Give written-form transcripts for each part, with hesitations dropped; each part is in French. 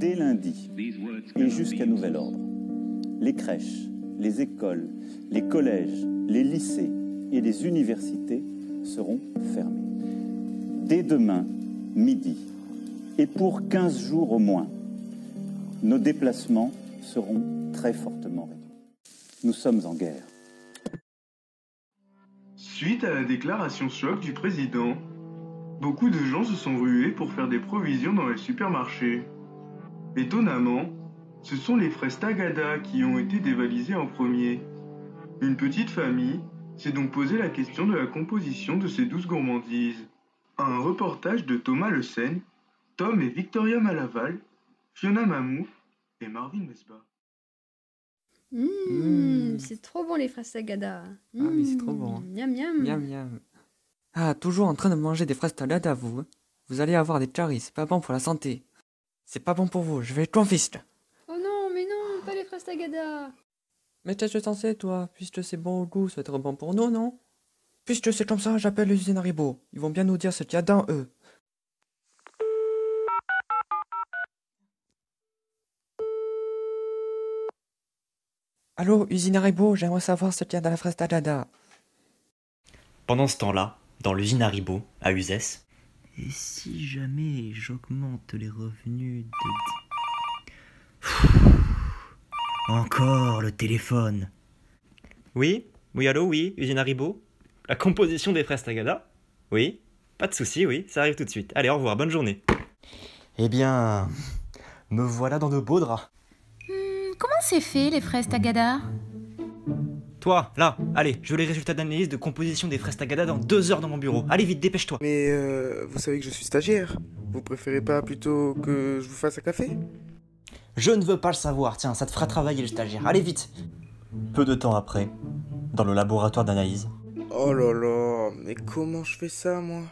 Dès lundi et jusqu'à nouvel ordre, les crèches, les écoles, les collèges, les lycées et les universités seront fermés. Dès demain, midi, et pour 15 jours au moins, nos déplacements seront très fortement réduits. Nous sommes en guerre. Suite à la déclaration choc du président, beaucoup de gens se sont rués pour faire des provisions dans les supermarchés. Étonnamment, ce sont les fraises Tagada qui ont été dévalisées en premier. Une petite famille s'est donc posé la question de la composition de ces douces gourmandises. Un reportage de Thomas Le Seigne, Tom et Victoria Malaval, Fiona Mamou et Marvin Mesbah. C'est trop bon les fraises Tagada. Ah mais c'est trop bon. Miam miam. Miam miam. Ah, toujours en train de manger des fraises Tagada, vous. Vous allez avoir des caries, c'est pas bon pour la santé. C'est pas bon pour vous, je vais être ton fils. Oh non, mais non, pas les fraises Tagada. Mais qu'est-ce que t'en sais, toi? Puisque c'est bon au goût, ça va être bon pour nous, non? Puisque c'est comme ça, j'appelle l'usine Haribo. Ils vont bien nous dire ce qu'il y a dans eux. Allô, usine Haribo, j'aimerais savoir ce qu'il y a dans la fraise Tagada. Pendant ce temps-là, dans l'usine Haribo, à Uzès. Et si jamais j'augmente les revenus de... Encore le téléphone. Oui, allô, oui, usine Haribo. La composition des fraises Tagada. Oui, pas de souci, oui, ça arrive tout de suite. Allez, au revoir, bonne journée. Eh bien, me voilà dans de beaux draps. Comment c'est fait, les fraises Tagada? Toi, là, allez, je veux les résultats d'analyse de composition des fraises Tagada dans 2 heures dans mon bureau. Allez vite, dépêche-toi. Mais vous savez que je suis stagiaire. Vous préférez pas plutôt que je vous fasse un café? Je ne veux pas le savoir, tiens, ça te fera travailler le stagiaire. Allez vite. Peu de temps après, dans le laboratoire d'analyse. Oh là là, mais comment je fais ça, moi?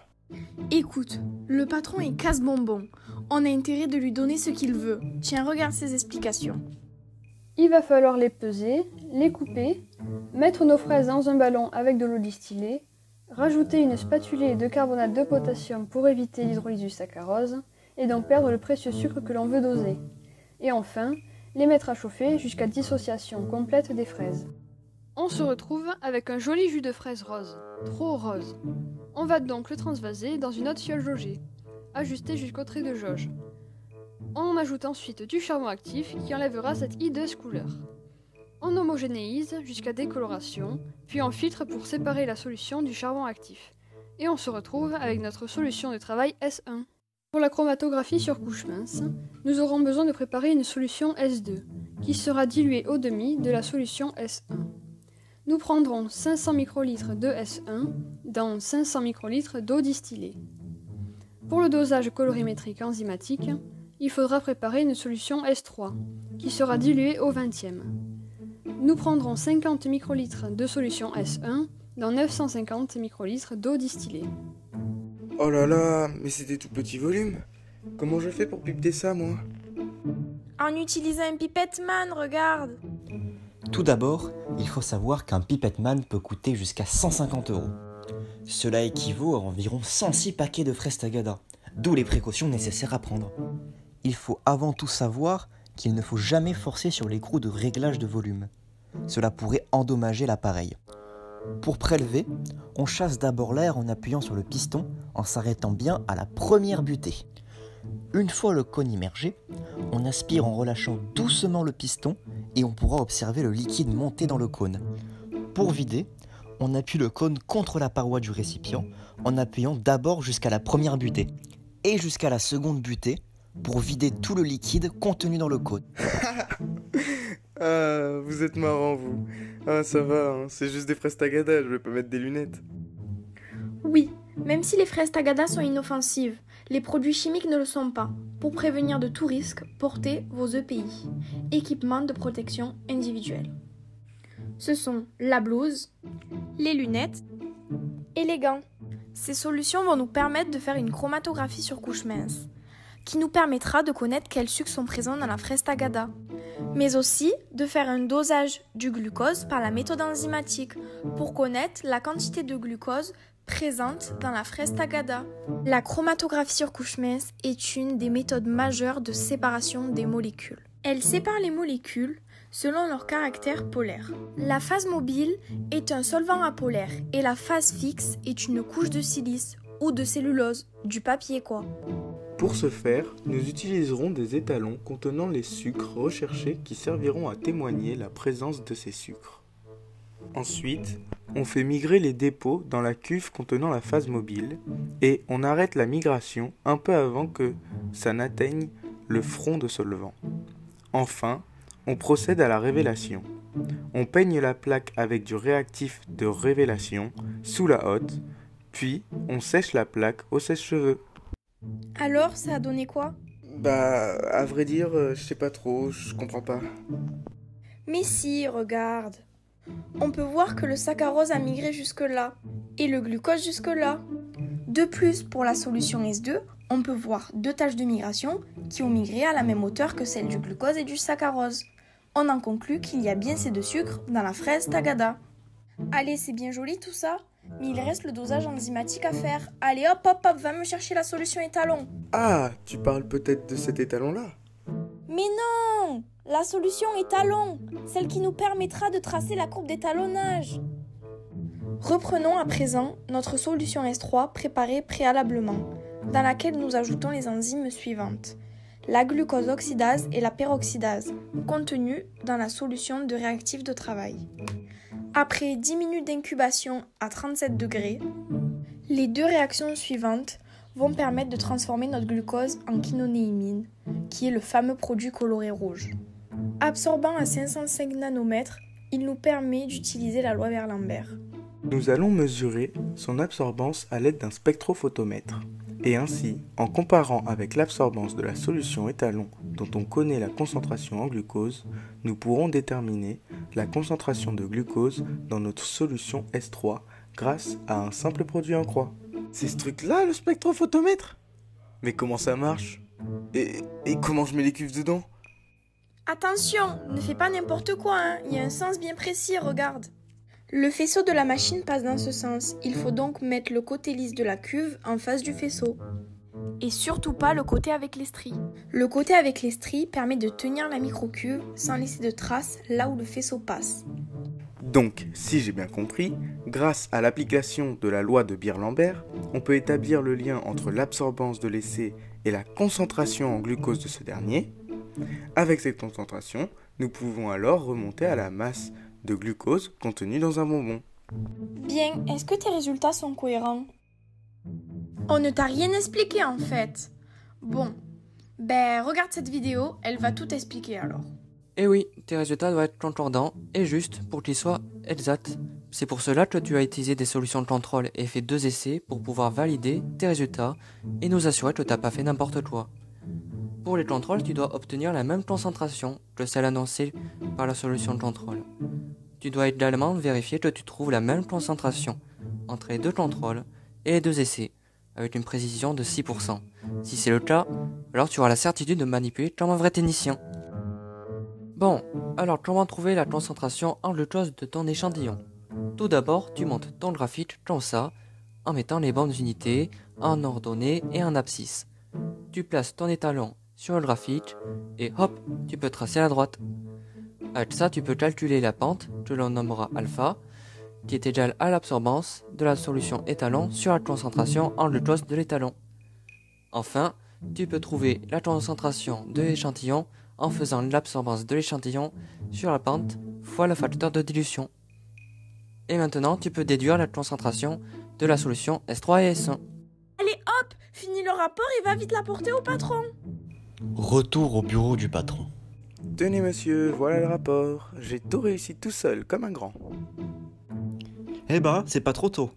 Écoute, le patron est casse-bonbon. On a intérêt de lui donner ce qu'il veut. Tiens, regarde ses explications. Il va falloir les peser, les couper, mettre nos fraises dans un ballon avec de l'eau distillée, rajouter une spatulée de carbonate de potassium pour éviter l'hydrolyse du saccharose et donc perdre le précieux sucre que l'on veut doser. Et enfin, les mettre à chauffer jusqu'à dissociation complète des fraises. On se retrouve avec un joli jus de fraise rose, trop rose. On va donc le transvaser dans une autre fiole jaugée, ajustée jusqu'au trait de jauge. On ajoute ensuite du charbon actif qui enlèvera cette hideuse couleur. On homogénéise jusqu'à décoloration, puis on filtre pour séparer la solution du charbon actif. Et on se retrouve avec notre solution de travail S1. Pour la chromatographie sur couche mince, nous aurons besoin de préparer une solution S2, qui sera diluée au demi de la solution S1. Nous prendrons 500 microlitres de S1 dans 500 microlitres d'eau distillée. Pour le dosage colorimétrique enzymatique, il faudra préparer une solution S3, qui sera diluée au 20e. Nous prendrons 50 microlitres de solution S1 dans 950 microlitres d'eau distillée. Oh là là, mais c'est des tout petits volumes. Comment je fais pour pipeter ça, moi? En utilisant un pipette man, regarde. Tout d'abord, il faut savoir qu'un Pipette Man peut coûter jusqu'à 150 €. Cela équivaut à environ 106 paquets de fraises Tagada, d'où les précautions nécessaires à prendre. Il faut avant tout savoir qu'il ne faut jamais forcer sur l'écrou de réglage de volume. Cela pourrait endommager l'appareil. Pour prélever, on chasse d'abord l'air en appuyant sur le piston en s'arrêtant bien à la première butée. Une fois le cône immergé, on aspire en relâchant doucement le piston et on pourra observer le liquide monter dans le cône. Pour vider, on appuie le cône contre la paroi du récipient en appuyant d'abord jusqu'à la première butée et jusqu'à la seconde butée pour vider tout le liquide contenu dans le cône. Ah, vous êtes marrant, vous. Ah, ça va, hein, c'est juste des fraises Tagada, je vais pas mettre des lunettes. Oui, même si les fraises Tagada sont inoffensives, les produits chimiques ne le sont pas. Pour prévenir de tout risque, portez vos EPI, équipements de protection individuelle. Ce sont la blouse, les lunettes et les gants. Ces solutions vont nous permettre de faire une chromatographie sur couche mince, qui nous permettra de connaître quels sucres sont présents dans la fraise Tagada, mais aussi de faire un dosage du glucose par la méthode enzymatique pour connaître la quantité de glucose présente dans la fraise Tagada. La chromatographie sur couche mince est une des méthodes majeures de séparation des molécules. Elle sépare les molécules selon leur caractère polaire. La phase mobile est un solvant apolaire et la phase fixe est une couche de silice ou de cellulose, du papier quoi. Pour ce faire, nous utiliserons des étalons contenant les sucres recherchés qui serviront à témoigner la présence de ces sucres. Ensuite, on fait migrer les dépôts dans la cuve contenant la phase mobile et on arrête la migration un peu avant que ça n'atteigne le front de solvant. Enfin, on procède à la révélation. On peigne la plaque avec du réactif de révélation sous la hotte, puis on sèche la plaque au sèche-cheveux. Alors, ça a donné quoi? Bah, à vrai dire, je sais pas trop, je comprends pas. Mais si, regarde. On peut voir que le saccharose a migré jusque-là, et le glucose jusque-là. De plus, pour la solution S2, on peut voir 2 taches de migration qui ont migré à la même hauteur que celle du glucose et du saccharose. On en conclut qu'il y a bien ces 2 sucres dans la fraise Tagada. Allez, c'est bien joli tout ça, mais il reste le dosage enzymatique à faire. Allez hop hop hop, va me chercher la solution étalon. Ah, tu parles peut-être de cet étalon-là? Mais non! La solution étalon, celle qui nous permettra de tracer la courbe d'étalonnage. Reprenons à présent notre solution S3 préparée préalablement, dans laquelle nous ajoutons les enzymes suivantes. La glucose oxydase et la peroxydase, contenues dans la solution de réactif de travail. Après 10 minutes d'incubation à 37 degrés, les 2 réactions suivantes vont permettre de transformer notre glucose en quinonéimine, qui est le fameux produit coloré rouge. Absorbant à 505 nanomètres, il nous permet d'utiliser la loi Berlambert. Nous allons mesurer son absorbance à l'aide d'un spectrophotomètre. Et ainsi, en comparant avec l'absorbance de la solution étalon dont on connaît la concentration en glucose, nous pourrons déterminer la concentration de glucose dans notre solution S3 grâce à un simple produit en croix. C'est ce truc-là, le spectrophotomètre? Mais comment ça marche? Et comment je mets les cuves dedans? Attention, ne fais pas n'importe quoi, hein. Il y a un sens bien précis, regarde. Le faisceau de la machine passe dans ce sens, il faut donc mettre le côté lisse de la cuve en face du faisceau. Et surtout pas le côté avec les stries. Le côté avec les stries permet de tenir la microcuve sans laisser de traces là où le faisceau passe. Donc, si j'ai bien compris, grâce à l'application de la loi de Beer-Lambert, on peut établir le lien entre l'absorbance de l'essai et la concentration en glucose de ce dernier. Avec cette concentration, nous pouvons alors remonter à la masse de glucose contenue dans un bonbon. Bien, est-ce que tes résultats sont cohérents? On ne t'a rien expliqué en fait. Bon, regarde cette vidéo, elle va tout expliquer alors. Eh oui, tes résultats doivent être concordants et justes pour qu'ils soient exacts. C'est pour cela que tu as utilisé des solutions de contrôle et fait 2 essais pour pouvoir valider tes résultats et nous assurer que tu n'as pas fait n'importe quoi. Pour les contrôles, tu dois obtenir la même concentration que celle annoncée par la solution de contrôle. Tu dois également vérifier que tu trouves la même concentration entre les 2 contrôles et les 2 essais, avec une précision de 6%. Si c'est le cas, alors tu auras la certitude de manipuler comme un vrai technicien. Bon, alors comment trouver la concentration en glucose de ton échantillon? Tout d'abord, tu montes ton graphique comme ça, en mettant les bonnes unités en ordonnée et en abscisse. Tu places ton étalon sur le graphique et hop, tu peux tracer à la droite. Avec ça, tu peux calculer la pente que l'on nommera alpha, qui est égale à l'absorbance de la solution étalon sur la concentration en glucose de l'étalon. Enfin, tu peux trouver la concentration de l'échantillon en faisant l'absorbance de l'échantillon sur la pente fois le facteur de dilution. Et maintenant, tu peux déduire la concentration de la solution S3 et S1. Allez hop, finis le rapport et va vite l'apporter au patron. Retour au bureau du patron. Tenez monsieur, voilà le rapport. J'ai tout réussi tout seul, comme un grand. Eh ben, c'est pas trop tôt.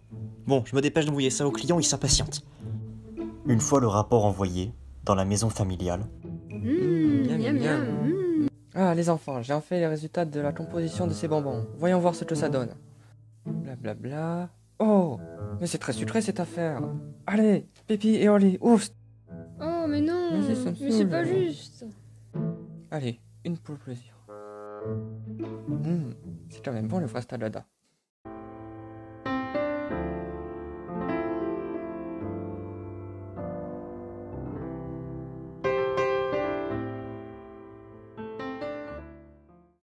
Bon, je me dépêche d'envoyer ça au client, il s'impatiente. Une fois le rapport envoyé, dans la maison familiale. Miam, miam. Ah, les enfants, j'ai enfin les résultats de la composition de ces bonbons. Voyons voir ce que ça donne. Blablabla. Oh, mais c'est très sucré cette affaire. Allez, pipi et Oli, ouf. Oh, mais non, Mais si, ça me mais c'est saoule. pas juste. Allez, une pour le plaisir. C'est quand même bon le frastalada.